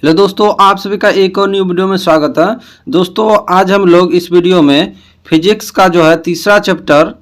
Hello दोस्तों, आप सभी का एक और न्यू वीडियो में स्वागत है। दोस्तों आज हम लोग इस वीडियो में फिजिक्स का जो है तीसरा चैप्टर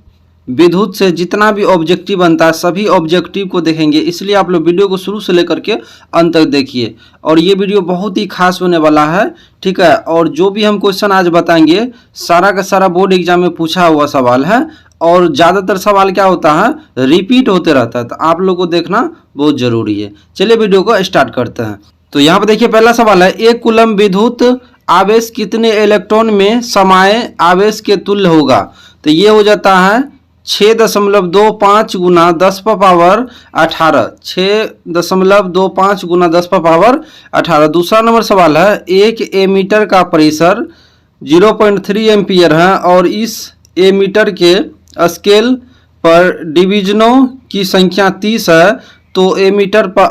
विद्युत से जितना भी ऑब्जेक्टिव बनता है सभी ऑब्जेक्टिव को देखेंगे, इसलिए आप लोग वीडियो को शुरू से लेकर के अंत तक देखिए। और ये वीडियो बहुत ही खास होने वाला है, ठीक है। और जो भी हम क्वेश्चन आज बताएंगे सारा का सारा बोर्ड एग्जाम में पूछा हुआ सवाल है और ज़्यादातर सवाल क्या होता है, रिपीट होते रहता है, तो आप लोग को देखना बहुत ज़रूरी है। चलिए वीडियो को स्टार्ट करते हैं। तो यहाँ पे देखिए पहला सवाल है, एक कूलम विद्युत आवेश कितने इलेक्ट्रॉन में समाये आवेश के तुल्य होगा। तो ये हो जाता है 6.25 गुना 10 पर पावर 18, 6.25 गुना 10 पर पावर 18। दूसरा नंबर सवाल है, एक एमीटर का प्रेशर 0.3 एम्पियर है और इस एमीटर के स्केल पर डिवीजनों की संख्या 30 है, तो एमीटर पर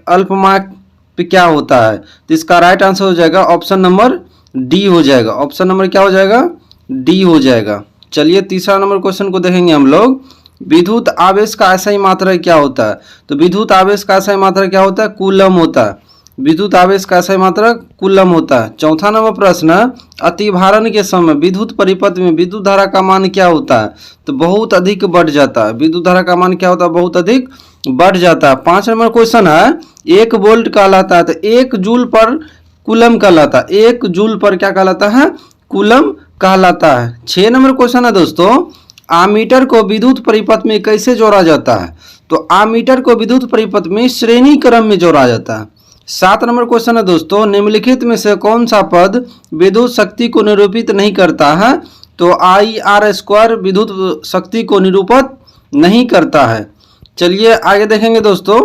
अल्पमार्क पे क्या होता है। तो इसका राइट आंसर हो जाएगा ऑप्शन नंबर डी हो जाएगा। ऑप्शन नंबर क्या हो जाएगा, डी हो जाएगा। चलिए तीसरा नंबर क्वेश्चन को देखेंगे हम लोग। विद्युत आवेश का ऐसा ही मात्रा क्या होता है। तो विद्युत आवेश का ऐसा ही मात्रा क्या होता है, कूलम होता है। विद्युत आवेश का ऐसा ही मात्रा कूलम होता है। चौथा नंबर प्रश्न, अतिभारण के समय विद्युत परिपथ में विद्युत धारा का मान क्या होता है। तो बहुत अधिक बढ़ जाता है। विद्युत धारा का मान क्या होता है, बहुत अधिक बढ़ जाता है। 5 नंबर क्वेश्चन है, एक वोल्ट कहलाता है तो 1 जूल पर कूलम कहलाता है। 1 जूल पर क्या कहलाता है, कूलम कहलाता है। 6 नंबर क्वेश्चन है दोस्तों, आमीटर को विद्युत परिपथ में कैसे जोड़ा जाता है। तो आमीटर को विद्युत परिपथ में श्रेणी क्रम में जोड़ा जाता है। 7 नंबर क्वेश्चन है दोस्तों, निम्नलिखित में से कौन सा पद विद्युत शक्ति को निरूपित नहीं करता है। तो IR² विद्युत शक्ति को निरूपित नहीं करता है। चलिए आगे देखेंगे दोस्तों।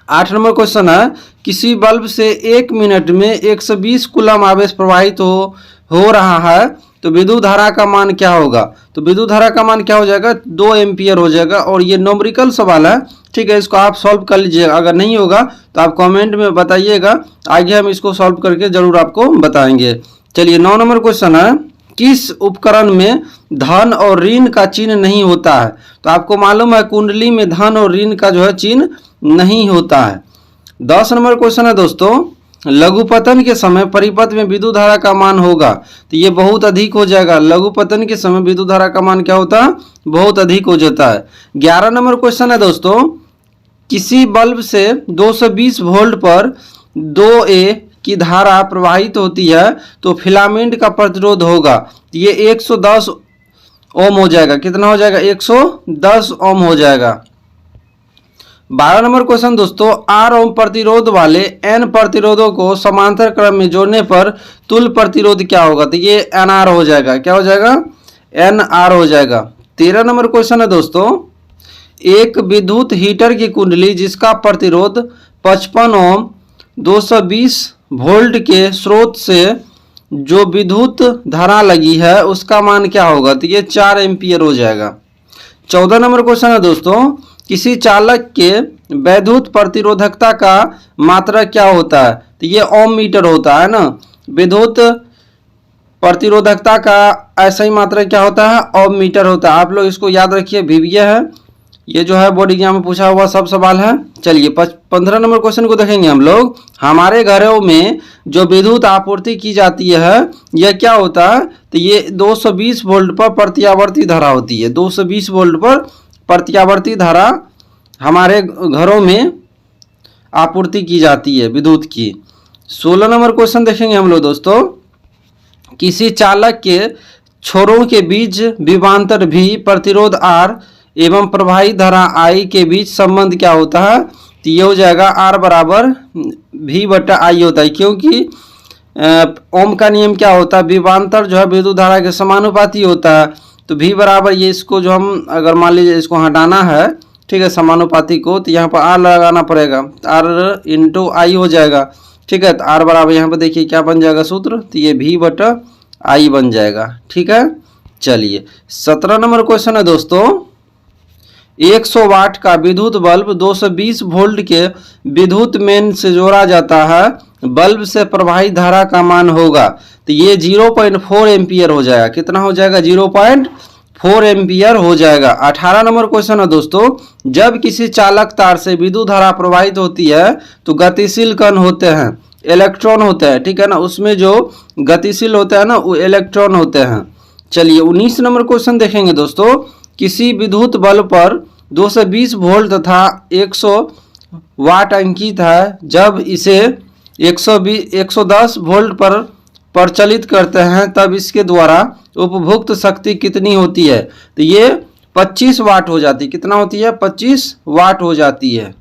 8 नंबर क्वेश्चन है, किसी बल्ब से 1 मिनट में 120 कूलम आवेश प्रवाहित हो रहा है, तो विद्युत धारा का मान क्या होगा। तो विद्युत धारा का मान क्या हो जाएगा, 2 एम्पियर हो जाएगा। और ये न्यूमेरिकल सवाल है, ठीक है, इसको आप सॉल्व कर लीजिएगा। अगर नहीं होगा तो आप कमेंट में बताइएगा, आगे हम इसको सॉल्व करके जरूर आपको बताएंगे। चलिए 9 नंबर क्वेश्चन है, किस उपकरण में धन और ऋण का चिन्ह नहीं होता है। तो आपको मालूम है कुंडली में धन और ऋण का जो है चिन्ह नहीं होता है। 10 नंबर क्वेश्चन है दोस्तों, लघुपतन के समय परिपथ में विद्युत धारा का मान होगा। तो ये बहुत अधिक हो जाएगा। लघुपतन के समय विद्युत धारा का मान क्या होता है, बहुत अधिक हो जाता है। 11 नंबर क्वेश्चन है दोस्तों, किसी बल्ब से 220 वोल्ट पर 2A की धारा प्रवाहित होती है, तो फिलामेंट का प्रतिरोध होगा। तो ये 110 ओम हो जाएगा। कितना हो जाएगा, 110 ओम हो जाएगा। 12 नंबर क्वेश्चन दोस्तों, R ओम प्रतिरोध वाले N प्रतिरोधों को समांतर क्रम में जोड़ने पर तुल्य प्रतिरोध क्या होगा। तो ये NR हो जाएगा। क्या हो जाएगा, NR हो जाएगा। 13 नंबर क्वेश्चन है दोस्तों, एक विद्युत हीटर की कुंडली जिसका प्रतिरोध 55 ओम 220 वोल्ट के स्रोत से जो विद्युत धारा लगी है उसका मान क्या होगा। तो ये 4 एम्पियर हो जाएगा। 14 नंबर क्वेश्चन है दोस्तों, किसी चालक के वैद्युत प्रतिरोधकता का मात्रा क्या होता है। तो ये ओम मीटर होता है ना। विद्युत प्रतिरोधकता का ऐसा ही मात्रा क्या होता है, ओम मीटर होता है। आप लोग इसको याद रखिए, VBA है, ये जो है बोर्ड एग्जाम में पूछा हुआ सब सवाल है। चलिए 15 नंबर क्वेश्चन को देखेंगे हम लोग। हमारे घरों में जो विद्युत आपूर्ति की जाती है यह क्या होता है। तो ये 220 वोल्ट पर प्रत्यावर्ती धारा होती है। 220 वोल्ट पर प्रत्यावर्ती धारा हमारे घरों में आपूर्ति की जाती है विद्युत की। 16 नंबर क्वेश्चन देखेंगे हम लोग दोस्तों, किसी चालक के छोरों के बीच विभवांतर V प्रतिरोध R एवं प्रवाहित धारा I के बीच संबंध क्या होता है। तो ये हो जाएगा R बराबर V/I होता है, क्योंकि ओम का नियम क्या होता है, विभवांतर जो है विद्युत धारा के समानुपाती होता है। तो V बराबर ये, इसको जो हम अगर मान लीजिए इसको हटाना है, ठीक है, समानुपाती को, तो यहाँ पर R लगाना पड़ेगा। R/I हो जाएगा, ठीक है। तो R बराबर यहाँ पर देखिए क्या बन जाएगा सूत्र, तो ये V/I बन जाएगा, ठीक है। चलिए 17 नंबर क्वेश्चन है दोस्तों, 100 वाट का विद्युत बल्ब 220 वोल्ट के विद्युत मेन से जोड़ा जाता है, बल्ब से प्रवाहित धारा का मान होगा। तो ये 0.4 एम्पियर हो जाएगा। कितना हो जाएगा, 0.4 4 एम्पियर हो जाएगा। 18 नंबर क्वेश्चन है दोस्तों, जब किसी चालक तार से विद्युत धारा प्रवाहित होती है तो गतिशील कण होते हैं, इलेक्ट्रॉन होते हैं, ठीक है ना, उसमें जो गतिशील होता है ना वो इलेक्ट्रॉन होते हैं। चलिए 19 नंबर क्वेश्चन देखेंगे दोस्तों, किसी विद्युत बल्ब पर 220 वोल्ट तथा 100 वाट अंकित है, जब इसे 110 वोल्ट पर प्रचलित करते हैं तब इसके द्वारा उपभुक्त शक्ति कितनी होती है? तो ये 25 वाट हो जाती है। कितना होती है? 25 वाट हो जाती है।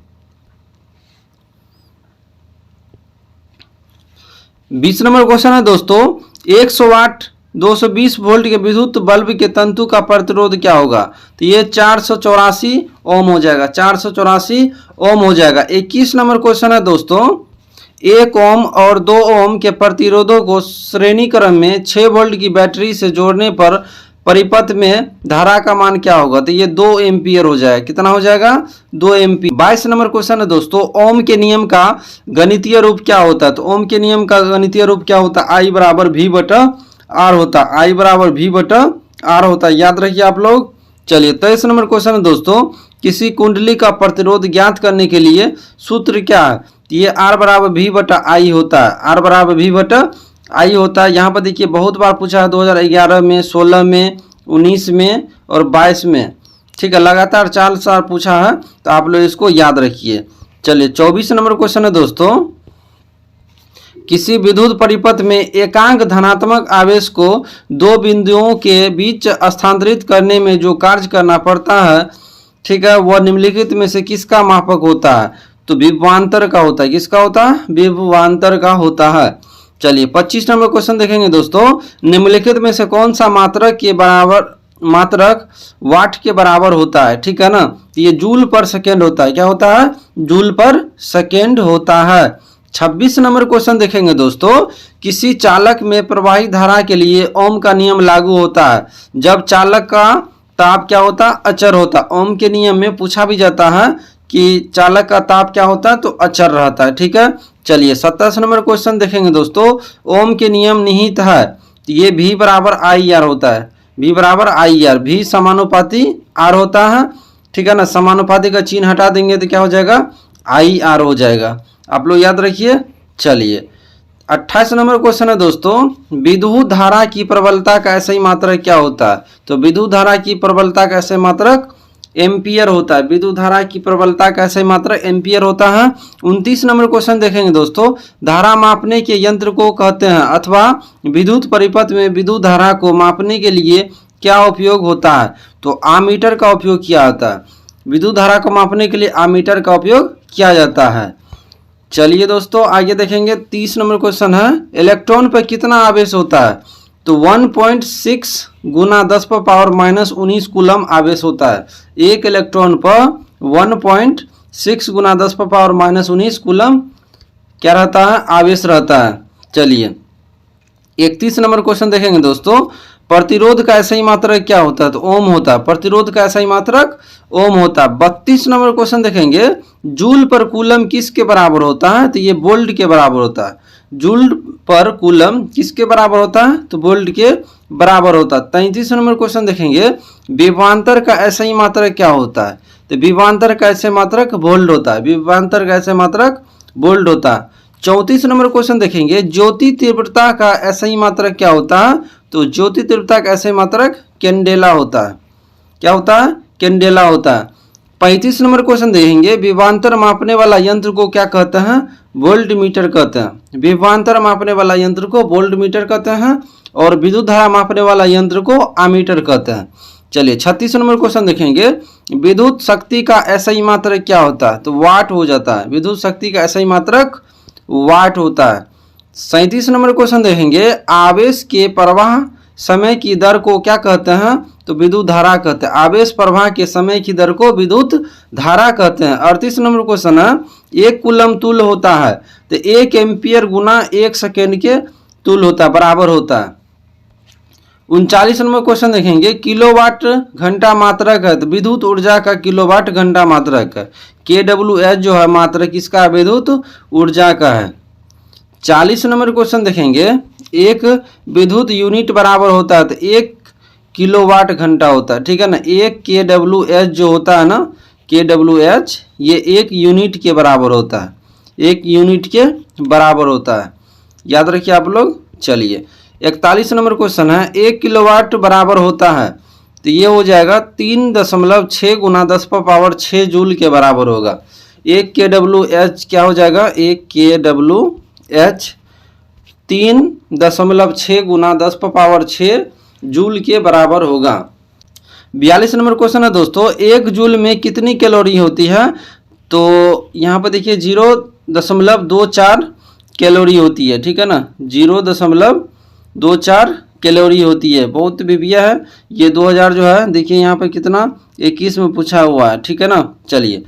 20 नंबर क्वेश्चन है दोस्तों, 100 वाट 220 वोल्ट के विद्युत बल्ब के तंतु का प्रतिरोध क्या होगा? तो ये 484 ओम हो जाएगा, 484 ओम हो जाएगा। 21 नंबर क्वेश्चन है दोस्तों, 1 ओम और 2 ओम के प्रतिरोधों को श्रेणी क्रम में 6 वोल्ट की बैटरी से जोड़ने पर परिपथ में धारा का मान क्या होगा? तो ये 2 एम्पियर हो जाएगा। कितना हो जाएगा? 2 एम्पियर। 22 नंबर क्वेश्चन है दोस्तों, ओम के नियम का गणितीय रूप क्या होता है? तो ओम के नियम का गणितीय रूप क्या होता है? I बराबर V बटा R होता है। I बराबर V बटा R होता है, याद रखिए आप लोग। चलिए 23 नंबर क्वेश्चन है दोस्तों, किसी कुंडली का प्रतिरोध ज्ञात करने के लिए सूत्र क्या है? ये R बराबर V बटा I होता है। R बराबर V बटा I होता है। यहाँ पर देखिए बहुत बार पूछा है, 2011 में, 16 में, 19 में और 22 में, ठीक है, लगातार 4 साल पूछा है, तो आप लोग इसको याद रखिए। चलिए 24 नंबर क्वेश्चन है दोस्तों, किसी विद्युत परिपथ में एकांक धनात्मक आवेश को 2 बिंदुओं के बीच स्थानांतरित करने में जो कार्य करना पड़ता है, ठीक है, वह निम्नलिखित में से किसका मापक होता है? तो विभवांतर का होता है। किसका होता है? विभवांतर का होता है। चलिए 25 नंबर क्वेश्चन देखेंगे दोस्तों, निम्नलिखित में से कौन सा मात्रक वाट के बराबर होता है? ठीक है ना, ये जूल पर सेकेंड होता है। क्या होता है? जूल पर सेकेंड होता है। 26 नंबर क्वेश्चन देखेंगे दोस्तों, किसी चालक में प्रवाहित धारा के लिए ओम का नियम लागू होता है जब चालक का ताप क्या होता है? अचर होता है। ओम के नियम में पूछा भी जाता है कि चालक का ताप क्या होता है? तो अचर रहता है, ठीक है। चलिए 27 नंबर क्वेश्चन देखेंगे दोस्तों, ओम के नियम निहित है, ये V बराबर IR होता है। V बराबर IR, V समानुपाती R होता है, ठीक है ना। समानुपाती का चिन्ह हटा देंगे तो क्या हो जाएगा? IR हो जाएगा। आप लोग याद रखिए। चलिए 28 नंबर क्वेश्चन है दोस्तों, विद्युत धारा की प्रबलता का ऐसा ही मात्रक क्या होता है? तो विद्युत धारा की प्रबलता का ऐसे मात्रक एम्पियर होता है। विद्युत धारा की प्रबलता का ऐसे मात्रक एम्पियर होता है। 29 नंबर क्वेश्चन देखेंगे दोस्तों, धारा मापने के यंत्र को कहते हैं अथवा विद्युत परिपथ में विद्युत धारा को मापने के लिए क्या उपयोग होता है? तो आमीटर का उपयोग किया जाता है। विद्युत धारा को मापने के लिए आमीटर का उपयोग किया जाता है। चलिए दोस्तों आगे देखेंगे, 30 नंबर क्वेश्चन है, इलेक्ट्रॉन पर कितना आवेश होता है? तो 1.6 गुना 10 पर पावर माइनस 19 कूलम आवेश होता है। एक इलेक्ट्रॉन पर 1.6 गुना 10 पर पावर माइनस 19 कूलम क्या रहता है? आवेश रहता है। चलिए 31 नंबर क्वेश्चन देखेंगे दोस्तों, प्रतिरोध का ऐसा ही मात्रक क्या होता है? तो ओम होता है। प्रतिरोध का ऐसा ही मात्रक ओम होता है। 32 नंबर क्वेश्चन देखेंगे, जूल पर कूलम किसके बराबर होता है? तो ये वोल्ट के बराबर होता है। जूल पर कूलम किसके बराबर होता है? तो वोल्ट के बराबर होता है। 33 नंबर क्वेश्चन देखेंगे, विभवांतर का ऐसा ही मात्रक क्या होता है? तो विभवांतर का ऐसे मात्रक वोल्ट होता है। विभवांतर का ऐसे मात्रक वोल्ट होता है। 34 नंबर क्वेश्चन देखेंगे, ज्योति तीव्रता का ऐसा ही मात्रक क्या होता है? तो ज्योति तीव्रता का ऐसे मात्रक कैंडेला होता है। क्या होता है? कैंडेला होता है। 35 नंबर क्वेश्चन देखेंगे, विभवांतर मापने वाला यंत्र को क्या कहते हैं? वोल्ट मीटर कहते हैं। विभवांतर मापने वाला यंत्र को वोल्ट मीटर कहते हैं और विद्युत धारा मापने वाला यंत्र को आमीटर कहते हैं। चलिए 36 नंबर क्वेश्चन देखेंगे, विद्युत शक्ति का ऐसा ही मात्रक क्या होता है? तो वाट हो जाता है। विद्युत शक्ति का ऐसा ही मात्रक वाट होता है। 37 नंबर क्वेश्चन देखेंगे, आवेश के प्रवाह समय की दर को क्या कहते हैं? तो विद्युत धारा कहते हैं। आवेश प्रवाह के समय की दर को विद्युत धारा कहते हैं। 38 नंबर क्वेश्चन है, 1 कूलम तुल्य होता है तो 1 एम्पियर गुना 1 सेकेंड के तुल्य होता है, बराबर होता है। 39 नंबर क्वेश्चन देखेंगे, किलोवाट घंटा मात्रक है तो विद्युत ऊर्जा का किलोवाट घंटा मात्रक है। KWH जो है मात्रक इसका विद्युत ऊर्जा का है। 40 नंबर क्वेश्चन देखेंगे, एक विद्युत यूनिट बराबर होता है तो 1 किलोवाट घंटा होता है, ठीक है ना। एक kWh जो होता है ना, kWh ये एक यूनिट के बराबर होता है, एक यूनिट के बराबर होता है, याद रखिए आप लोग। चलिए 41 नंबर क्वेश्चन है, 1 किलोवाट बराबर होता है, तो ये हो जाएगा 3.6 गुना 10⁻6 जूल के बराबर होगा। 1 kWh क्या हो जाएगा, 1 kWh 3.6 गुना 10⁻6 जूल के बराबर होगा। 42 नंबर क्वेश्चन है दोस्तों, 1 जूल में कितनी कैलोरी होती है, तो यहाँ पर देखिए 0.24 कैलोरी होती है, ठीक है ना, 0.24 कैलोरी होती है। बहुत बिबिया है ये, 2000 जो है देखिए यहाँ पर कितना 21 में पूछा हुआ है, ठीक है ना। चलिए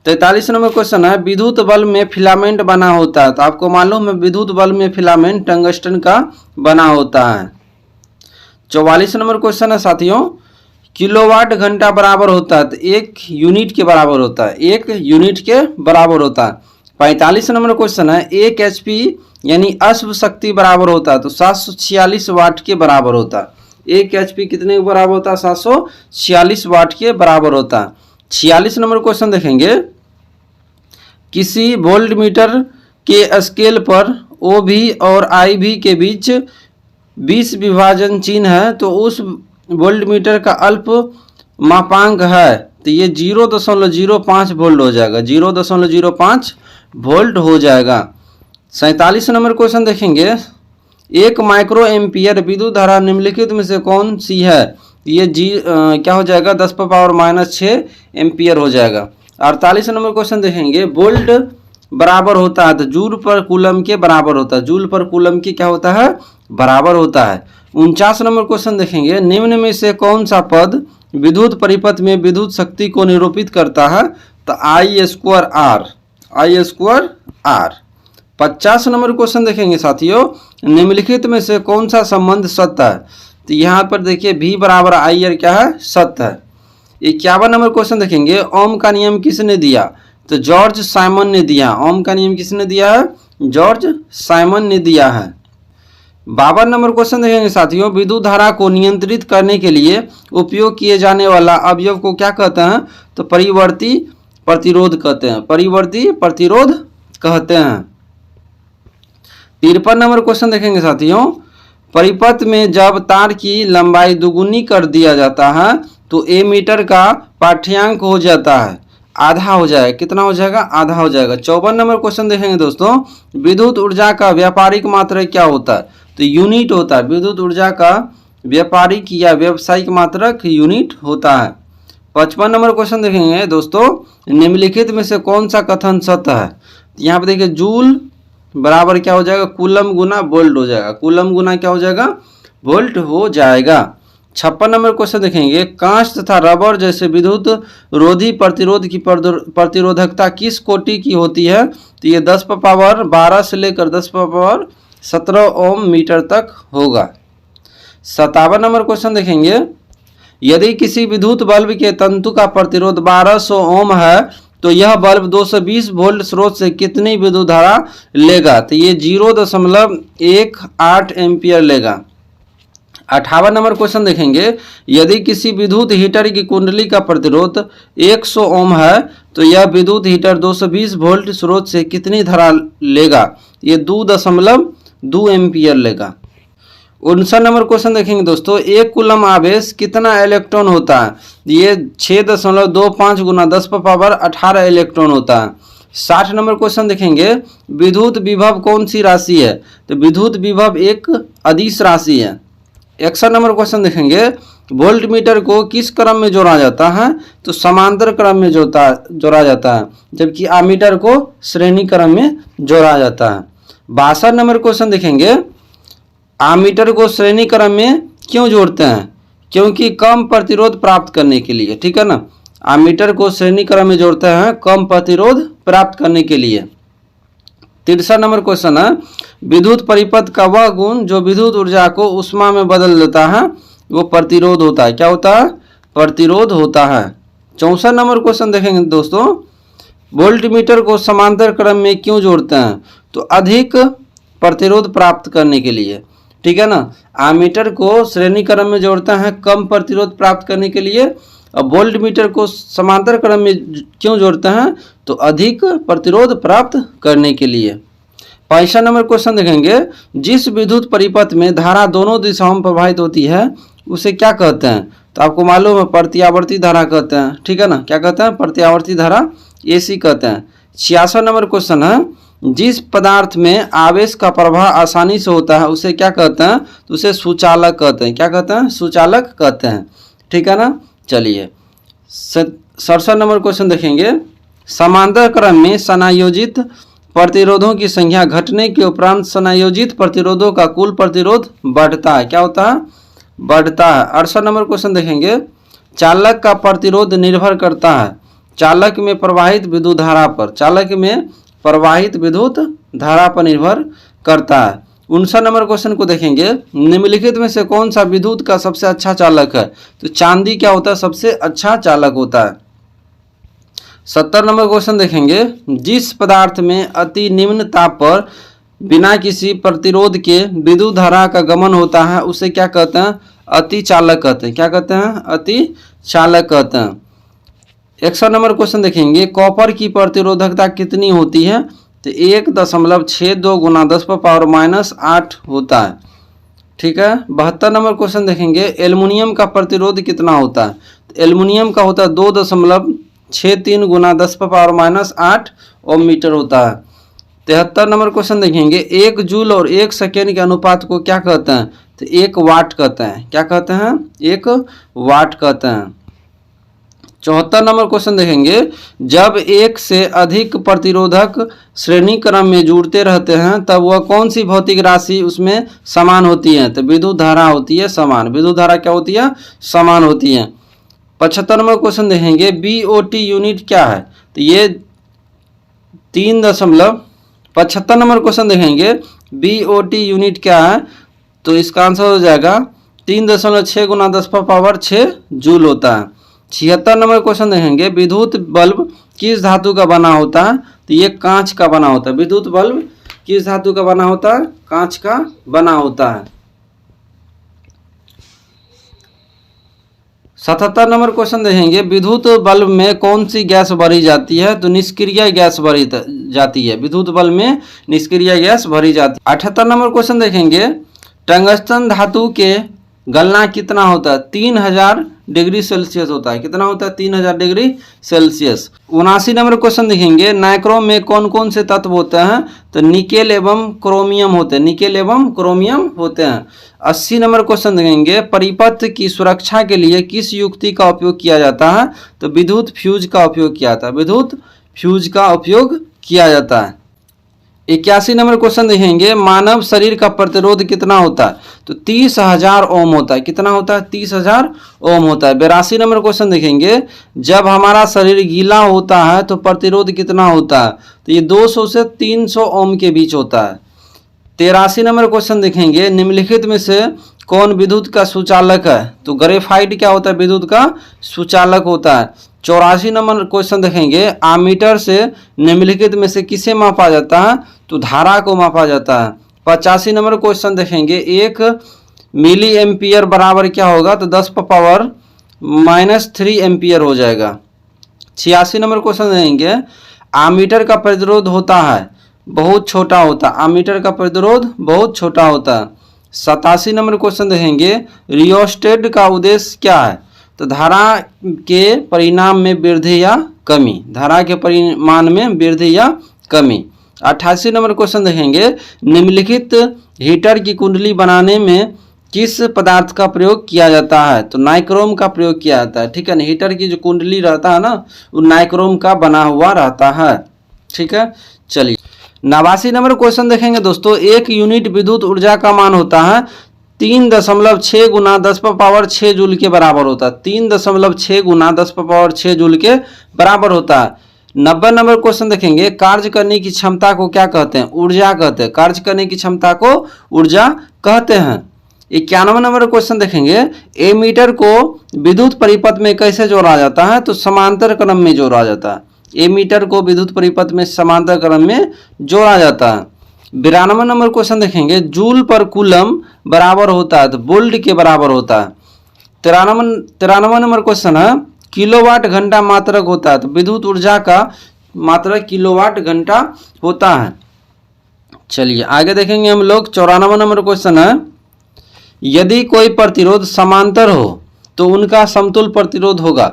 43 नंबर क्वेश्चन है, विद्युत बल्ब में फिलामेंट बना होता है, तो आपको मालूम है विद्युत बल्ब में फिलामेंट टंगस्टन का बना होता है। 44 नंबर क्वेश्चन है साथियों, किलोवाट घंटा बराबर होता है, तो 1 यूनिट के बराबर होता है, 1 यूनिट के बराबर होता है। 45 नंबर क्वेश्चन है, 1 HP यानी अश्व शक्ति बराबर होता है, तो 746 वाट के बराबर होता है। 1 HP कितने के बराबर होता है, 746 वाट के बराबर होता है। 46 नंबर क्वेश्चन देखेंगे, किसी वोल्ट मीटर के स्केल पर OV और IV के बीच 20 विभाजन चिन्ह है, तो उस वोल्ट मीटर का अल्प मापांक है, तो ये 0.05 वोल्ट हो जाएगा, 0.05 वोल्ट हो जाएगा। 47 नंबर क्वेश्चन देखेंगे, 1 माइक्रो एम्पियर विद्युत धारा निम्नलिखित में से कौन सी है, ये क्या हो जाएगा, 10⁻⁻6 एम्पियर हो जाएगा। 48 नंबर क्वेश्चन देखेंगे, वोल्ट बराबर होता है, तो जूल पर कूलम के बराबर होता है, जूल पर कूलम के क्या होता है, बराबर होता है। 49 नंबर क्वेश्चन देखेंगे, निम्न में से कौन सा पद विद्युत परिपथ में विद्युत शक्ति को निरूपित करता है, तो I²R, I²R। 50 नंबर क्वेश्चन देखेंगे साथियों, निम्नलिखित में से कौन सा संबंध सत्य है, तो यहाँ पर देखिए V बराबर I क्या है, सत्य है। 51 नंबर क्वेश्चन देखेंगे, ओम का नियम किसने दिया, तो जॉर्ज साइमन ने दिया। ओम का नियम किसने दिया है, जॉर्ज साइमन ने दिया है। 52 नंबर क्वेश्चन देखेंगे साथियों, विद्युत धारा को नियंत्रित करने के लिए उपयोग किए जाने वाला अवयव को क्या कहते हैं, तो परिवर्ती प्रतिरोध कहते हैं, परिवर्ती प्रतिरोध कहते हैं। 53 नंबर क्वेश्चन देखेंगे साथियों, परिपथ में जब तार की लंबाई दुगुनी कर दिया जाता है, तो एमीटर का पाठ्यांक हो जाता है, आधा हो जाएगा, कितना हो जाएगा, आधा हो जाएगा। 54 नंबर क्वेश्चन देखेंगे दोस्तों, विद्युत ऊर्जा का व्यापारिक मात्रक क्या होता है, तो यूनिट होता है, विद्युत ऊर्जा का व्यापारिक या व्यावसायिक मात्रक यूनिट होता है। 55 नंबर क्वेश्चन देखेंगे दोस्तों, निम्नलिखित में से कौन सा कथन सत्य है, यहाँ पे देखिए जूल बराबर क्या हो जाएगा, कूलम गुना वोल्ट हो जाएगा, कूलम गुना क्या हो जाएगा, वोल्ट हो जाएगा। 56 नंबर क्वेश्चन देखेंगे, कांच तथा रबर जैसे विद्युत रोधी प्रतिरोध की प्रतिरोधकता किस कोटि की होती है, तो ये 10⁻12 से लेकर 10⁻17 ओम मीटर तक होगा। 57 नंबर क्वेश्चन देखेंगे, यदि किसी विद्युत बल्ब के तंतु का प्रतिरोध 1200 ओम है, तो यह बल्ब 220 वोल्ट स्रोत से कितनी विद्युत धारा लेगा, तो ये 0.18 एम्पियर लेगा। 58 नंबर क्वेश्चन देखेंगे, यदि किसी विद्युत हीटर की कुंडली का प्रतिरोध 100 ओम है, तो यह विद्युत हीटर 220 वोल्ट स्रोत से कितनी धारा लेगा, ये 2.2 एम्पियर लेगा। 59 नंबर क्वेश्चन देखेंगे दोस्तों, 1 कूलम आवेश कितना इलेक्ट्रॉन होता है, ये 6.25 गुना 10⁻18 इलेक्ट्रॉन होता है। 60 नंबर क्वेश्चन देखेंगे, विद्युत विभव कौन सी राशि है, तो विद्युत विभव एक अदिश राशि है। 61 नंबर क्वेश्चन देखेंगे, वोल्ट मीटर को किस क्रम में जोड़ा जाता है, तो समांतर क्रम में जोड़ा जाता है, जबकि आमीटर को श्रेणी क्रम में जोड़ा जाता है। 62 नंबर क्वेश्चन देखेंगे, आमीटर को श्रेणी क्रम में क्यों जोड़ते हैं, क्योंकि कम प्रतिरोध प्राप्त करने के लिए, ठीक है ना, आमीटर को श्रेणी क्रम में जोड़ते हैं कम प्रतिरोध प्राप्त करने के लिए। 63 नंबर क्वेश्चन है, विद्युत परिपथ का वह गुण जो विद्युत ऊर्जा को उष्मा में बदल देता है, वो प्रतिरोध होता है, क्या होता है, प्रतिरोध होता है। 64 नंबर क्वेश्चन देखेंगे दोस्तों, वोल्टमीटर को समांतर क्रम में क्यों जोड़ते हैं, तो अधिक प्रतिरोध प्राप्त करने के लिए, ठीक है ना। आमीटर को श्रेणी क्रम में जोड़ते हैं कम प्रतिरोध प्राप्त करने के लिए, और वोल्ट मीटर को समांतर क्रम में क्यों जोड़ते हैं, तो अधिक प्रतिरोध प्राप्त करने के लिए। 65 नंबर क्वेश्चन देखेंगे, जिस विद्युत परिपथ में धारा दोनों दिशाओं में प्रवाहित होती है उसे क्या कहते हैं, तो आपको मालूम है प्रत्यावर्ती धारा कहते हैं, ठीक है ना। क्या कहते हैं, प्रत्यावर्ती धारा, एसी कहते हैं। 66 नंबर क्वेश्चन है, जिस पदार्थ में आवेश का प्रवाह आसानी से होता है उसे क्या कहते हैं, तो उसे सुचालक कहते हैं। क्या कहते हैं, सुचालक कहते हैं, ठीक है ना। चलिए 67 नंबर क्वेश्चन देखेंगे, समांतर क्रम में समायोजित प्रतिरोधों की संख्या घटने के उपरांत समायोजित प्रतिरोधों का कुल प्रतिरोध बढ़ता है। क्या होता है, बढ़ता है। 68 नंबर क्वेश्चन देखेंगे, चालक का प्रतिरोध निर्भर करता है चालक में प्रवाहित विद्युत धारा पर। चालक में प्रवाहित विद्युत धारा पर निर्भर करता है। 59 नंबर क्वेश्चन को देखेंगे, निम्नलिखित में से कौन सा विद्युत का सबसे अच्छा चालक है, तो चांदी क्या होता है, सबसे अच्छा चालक होता है। 70 नंबर क्वेश्चन देखेंगे, जिस पदार्थ में अति निम्न ताप पर बिना किसी प्रतिरोध के विद्युत धारा का गमन होता है उसे क्या कहते हैं, अति चालक कहते हैं। क्या कहते हैं, अति चालक कहते हैं। 61 नंबर क्वेश्चन देखेंगे, कॉपर की प्रतिरोधकता कितनी होती है, तो 1.62 गुना 10⁻⁻8 होता है, ठीक है। 72 नंबर क्वेश्चन देखेंगे, एल्युमिनियम का प्रतिरोध कितना होता है, तो एल्युमिनियम का होता है 2.63 गुना 10⁻⁸ ओम मीटर होता है। 73 नंबर क्वेश्चन देखेंगे, 1 जूल और 1 सेकेंड के अनुपात को क्या कहते हैं, तो 1 वाट कहते हैं। क्या कहते हैं, 1 वाट कहते हैं। 74 नंबर क्वेश्चन देखेंगे, जब एक से अधिक प्रतिरोधक श्रेणी क्रम में जुड़ते रहते हैं तब वह कौन सी भौतिक राशि उसमें समान होती है, तो विद्युत धारा होती है समान। विद्युत धारा क्या होती है, समान होती है। 75 नंबर क्वेश्चन देखेंगे, BOT यूनिट क्या है, तो ये 75 नंबर क्वेश्चन देखेंगे, BOT यूनिट क्या है, तो इसका आंसर हो जाएगा 3.6 गुना 10⁻6 जूल होता है। 76 नंबर क्वेश्चन देखेंगे, विद्युत बल्ब किस धातु का बना होता है, तो ये कांच का बना होता है। विद्युत बल्ब किस धातु का बना होता है, कांच का बना होता है। 77 नंबर क्वेश्चन देखेंगे, विद्युत बल्ब में कौन सी गैस भरी जाती है, तो निष्क्रिय गैस भरी जाती है। विद्युत बल्ब में निष्क्रिय गैस भरी जाती है। 78 नंबर क्वेश्चन देखेंगे, टंगस्टन धातु के गलना कितना होता है, 3000 डिग्री सेल्सियस होता है। कितना होता है, 3000 डिग्री सेल्सियस। 79 नंबर क्वेश्चन देखेंगे, नाइक्रोम में कौन कौन से तत्व होते हैं, तो निकेल एवं क्रोमियम होते हैं। निकेल एवं क्रोमियम होते हैं। 80 नंबर क्वेश्चन देखेंगे, परिपथ की सुरक्षा के लिए किस युक्ति का उपयोग किया जाता है, तो विद्युत फ्यूज का उपयोग किया जाता है। विद्युत फ्यूज का उपयोग किया जाता है। 81 नंबर क्वेश्चन देखेंगे, मानव शरीर का प्रतिरोध कितना होता है, तो 30,000 ओम होता है। कितना होता है, 30,000 ओम होता है। 82 नंबर क्वेश्चन देखेंगे, जब हमारा शरीर गीला होता है तो प्रतिरोध कितना होता है, तो ये 200 से 300 ओम के बीच होता है। 83 नंबर क्वेश्चन देखेंगे, निम्नलिखित में से कौन विद्युत का सुचालक है, तो ग्रेफाइट क्या होता है, विद्युत का सुचालक होता है। 84 नंबर क्वेश्चन देखेंगे, आमीटर से निम्नलिखित में से किसे मापा जाता है, तो धारा को मापा जाता है। 85 नंबर क्वेश्चन देखेंगे, 1 मिली एम्पियर बराबर क्या होगा, तो 10⁻³ एम्पियर हो जाएगा। 86 नंबर क्वेश्चन देखेंगे, आमीटर का प्रतिरोध होता है बहुत छोटा होता है। आमीटर का प्रतिरोध बहुत छोटा होता है। 87 नंबर क्वेश्चन देखेंगे, रियोस्टेट का उद्देश्य क्या है, तो धारा के परिणाम में वृद्धि या कमी। धारा के परिमाण में वृद्धि या कमी। 88 नंबर क्वेश्चन देखेंगे, निम्नलिखित हीटर की कुंडली बनाने में किस पदार्थ का प्रयोग किया जाता है, तो नाइक्रोम का प्रयोग किया जाता है। ठीक है ना, हीटर की जो कुंडली रहता है ना वो नाइक्रोम का बना हुआ रहता है। ठीक है, चलिए 89 नंबर क्वेश्चन देखेंगे दोस्तों, 1 यूनिट विद्युत ऊर्जा का मान होता है 3.6 गुना 10⁻6 जूल के बराबर होता है। 3.6 गुना 10⁻6 जूल के बराबर होता है। 90 नंबर क्वेश्चन देखेंगे, कार्य करने की क्षमता को क्या कहते हैं, ऊर्जा कहते हैं। कार्य करने की क्षमता को ऊर्जा कहते हैं। 91 नंबर क्वेश्चन देखेंगे, एमीटर को विद्युत परिपथ में कैसे जोड़ा जाता है, तो समांतर क्रम में जोड़ा जाता है। एमीटर को विद्युत परिपथ में समांतर क्रम में जोड़ा जाता है। 92 नंबर क्वेश्चन देखेंगे, जूल पर कूलम बराबर होता है, तो वोल्ट के बराबर होता है। 93 नंबर क्वेश्चन है, किलोवाट घंटा मात्रक होता है, तो विद्युत ऊर्जा का मात्रक किलोवाट घंटा होता है। चलिए आगे देखेंगे हम लोग। 94 नंबर क्वेश्चन है, यदि कोई प्रतिरोध समांतर हो तो उनका समतुल्य प्रतिरोध होगा,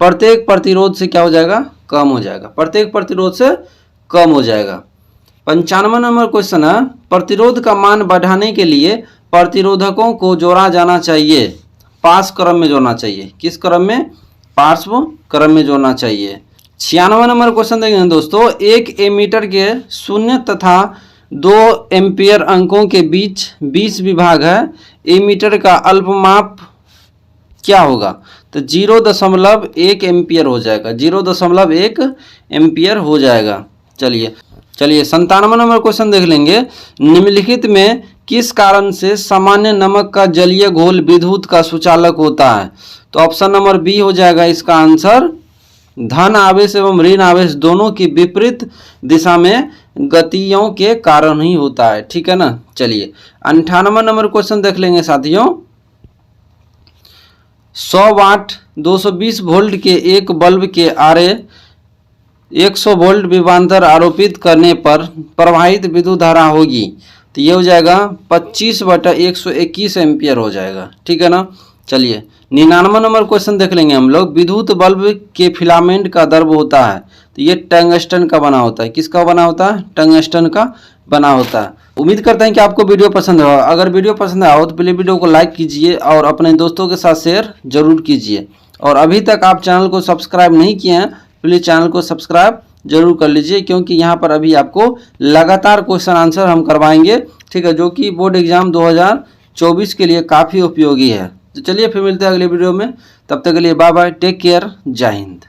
प्रत्येक प्रतिरोध से क्या हो जाएगा, कम हो जाएगा, प्रत्येक प्रतिरोध से कम हो जाएगा। 95 नंबर क्वेश्चन है, प्रतिरोध का मान बढ़ाने के लिए प्रतिरोधकों को जोड़ा जाना चाहिए, पार्श्व क्रम में जोड़ना चाहिए। किस क्रम में, पार्श्व क्रम में जोड़ना चाहिए। 96 नंबर क्वेश्चन देखेंगे दोस्तों, एक एमीटर के 0 तथा 2 एम्पियर अंकों के बीच 20 विभाग है, एमीटर का अल्पमाप क्या होगा, तो 0.1 एम्पियर हो जाएगा, 0.1 एम्पियर हो जाएगा। चलिए 97 नंबर क्वेश्चन देख लेंगे, निम्नलिखित में किस कारण से सामान्य नमक का जलीय घोल विद्युत का सुचालक होता है, तो ऑप्शन नंबर बी हो जाएगा इसका आंसर। धन आवेश एवं ऋण आवेश दोनों की विपरीत दिशा में गतियों के कारण ही होता है, ठीक है ना। चलिए 98 नंबर क्वेश्चन देख लेंगे साथियों, 100 वाट 220 वोल्ट के एक बल्ब के आरे 100 वोल्ट विभवांतर आरोपित करने पर प्रवाहित विद्युत धारा होगी, तो ये हो जाएगा 25/121 एम्पियर हो जाएगा, ठीक है ना। चलिए 99 नंबर क्वेश्चन देख लेंगे हम लोग, विद्युत बल्ब के फिलामेंट का द्रव होता है, तो ये टंगस्टन का बना होता है। किसका बना होता है, टंगस्टन का बना होता है। उम्मीद करते हैं कि आपको वीडियो पसंद हो। अगर वीडियो पसंद आया हो तो प्लीज़ वीडियो को लाइक कीजिए और अपने दोस्तों के साथ शेयर जरूर कीजिए। और अभी तक आप चैनल को सब्सक्राइब नहीं किए हैं, प्लीज़ चैनल को सब्सक्राइब जरूर कर लीजिए, क्योंकि यहाँ पर अभी आपको लगातार क्वेश्चन आंसर हम करवाएंगे, ठीक है, जो कि बोर्ड एग्जाम 2024 के लिए काफ़ी उपयोगी है। तो चलिए फिर मिलते हैं अगले वीडियो में, तब तक के लिए बाय बाय, टेक केयर, जय हिंद।